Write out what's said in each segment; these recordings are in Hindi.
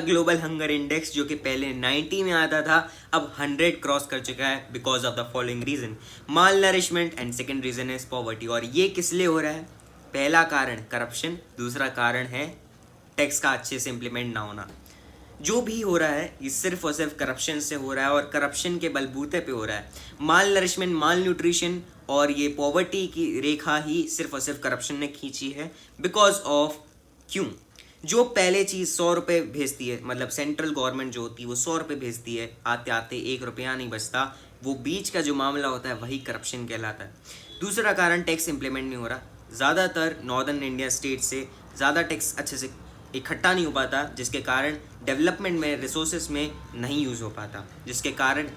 ग्लोबल हंगर इंडेक्स जो कि पहले 90 में आता था अब 100 क्रॉस कर चुका है because of the following reason malnourishment and second reason is poverty. और ये किस लिए हो रहा है? पहला कारण करप्शन, दूसरा कारण है टैक्स का अच्छे से इम्प्लीमेंट ना होना। जो भी हो रहा है ये सिर्फ और सिर्फ करप्शन से हो रहा है और करप्शन के बलबूते पे हो रहा है। माल नरिशमेंट, माल न्यूट्रिशन और ये पॉवर्टी की रेखा ही सिर्फ और सिर्फ करप्शन ने खींची है बिकॉज ऑफ क्यों? जो पहले चीज़ 100 रुपये भेजती है, मतलब सेंट्रल गवर्नमेंट जो होती है वो 100 रुपये भेजती है, आते आते 1 रुपया नहीं बचता, वो बीच का जो मामला होता है वही करप्शन कहलाता है। दूसरा कारण टैक्स इम्प्लीमेंट नहीं हो रहा। ज़्यादातर नॉर्दर्न इंडिया स्टेट से ज़्यादा टैक्स अच्छे से इकट्ठा नहीं हो पाता, जिसके कारण डेवलपमेंट में रिसोर्सेज में नहीं यूज़ हो पाता, जिसके कारण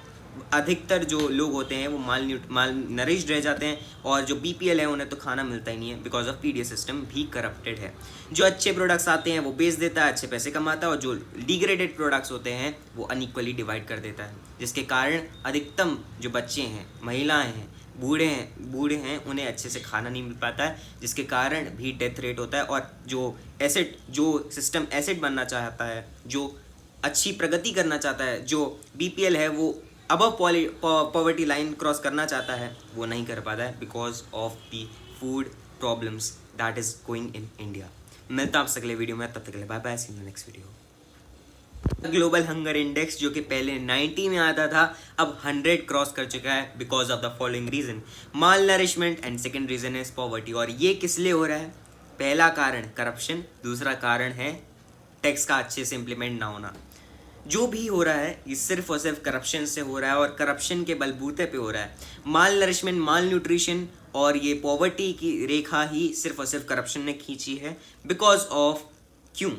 अधिकतर जो लोग होते हैं वो माल नरिश्ड रह जाते हैं और जो बीपीएल है उन्हें तो खाना मिलता ही नहीं है बिकॉज ऑफ पीडीएस सिस्टम भी करप्टेड है। जो अच्छे प्रोडक्ट्स आते हैं वो बेच देता है, अच्छे पैसे कमाता है, और जो डिग्रेडेड प्रोडक्ट्स होते हैं वो अनइक्वली डिवाइड कर देता है, जिसके कारण अधिकतम जो बच्चे हैं, महिलाएं हैं, बूढ़े हैं उन्हें अच्छे से खाना नहीं मिल पाता है, जिसके कारण भी डेथ रेट होता है। और जो सिस्टम एसेट बनना चाहता है, जो अच्छी प्रगति करना चाहता है, जो बीपीएल है वो अबव पॉवर्टी लाइन क्रॉस करना चाहता है, वो नहीं कर पाता है because of the food problems that is going in India. मिलता हूं आपसे अगले वीडियो में, तब तक के लिए bye bye, see you next video. Global hunger index जो कि पहले 90 में आता था अब 100 क्रॉस कर चुका है because of the following reason malnourishment and second reason is poverty. और ये किस लिए हो रहा है? पहला कारण करप्शन, दूसरा कारण है टैक्स का अच्छे से इम्प्लीमेंट ना होना। जो भी हो रहा है ये सिर्फ और सिर्फ करप्शन से हो रहा है और करप्शन के बलबूते पे हो रहा है। माल नरिशमेंट, माल न्यूट्रिशन और ये पॉवर्टी की रेखा ही सिर्फ और सिर्फ करप्शन ने खींची है बिकॉज ऑफ क्यों?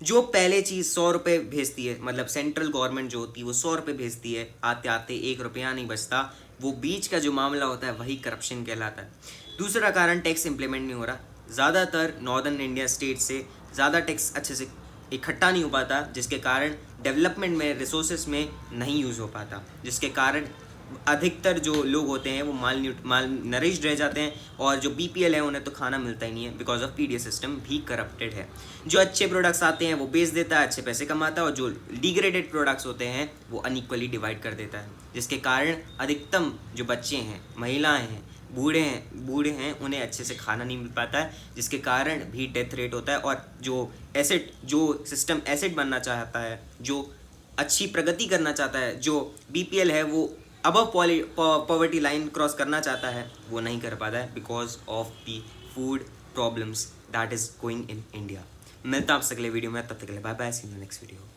जो पहले चीज़ 100 रुपये भेजती है, मतलब सेंट्रल गवर्नमेंट जो होती है वो 100 रुपये भेजती है, आते आते 1 रुपया नहीं बचता, वो बीच का जो मामला होता है वही करप्शन कहलाता है। दूसरा कारण टैक्स इम्प्लीमेंट नहीं हो रहा। ज़्यादातर नॉर्दर्न इंडिया स्टेट से ज़्यादा टैक्स अच्छे से इकट्ठा नहीं हो पाता, जिसके कारण डेवलपमेंट में रिसोर्सेज में नहीं यूज़ हो पाता, जिसके कारण अधिकतर जो लोग होते हैं वो माल नरिश्ड रह जाते हैं और जो बीपीएल है उन्हें तो खाना मिलता ही नहीं है बिकॉज ऑफ पीडीएस सिस्टम भी करप्टेड है। जो अच्छे प्रोडक्ट्स आते हैं वो बेच देता है, अच्छे पैसे कमाता है, और जो डिग्रेडेड प्रोडक्ट्स होते हैं वो अनइक्वली डिवाइड कर देता है, जिसके कारण अधिकतम जो बच्चे हैं, महिलाएं हैं, बूढ़े हैं उन्हें अच्छे से खाना नहीं मिल पाता है, जिसके कारण भी डेथ रेट होता है। और जो सिस्टम एसेट बनना चाहता है, जो अच्छी प्रगति करना चाहता है, जो बीपीएल है वो अबव पॉवर्टी लाइन क्रॉस करना चाहता है, वो नहीं कर पाता है because of the food problems that is going in India. मिलता हूं आपसे अगले वीडियो में, तब तक के लिए bye bye, see you next video.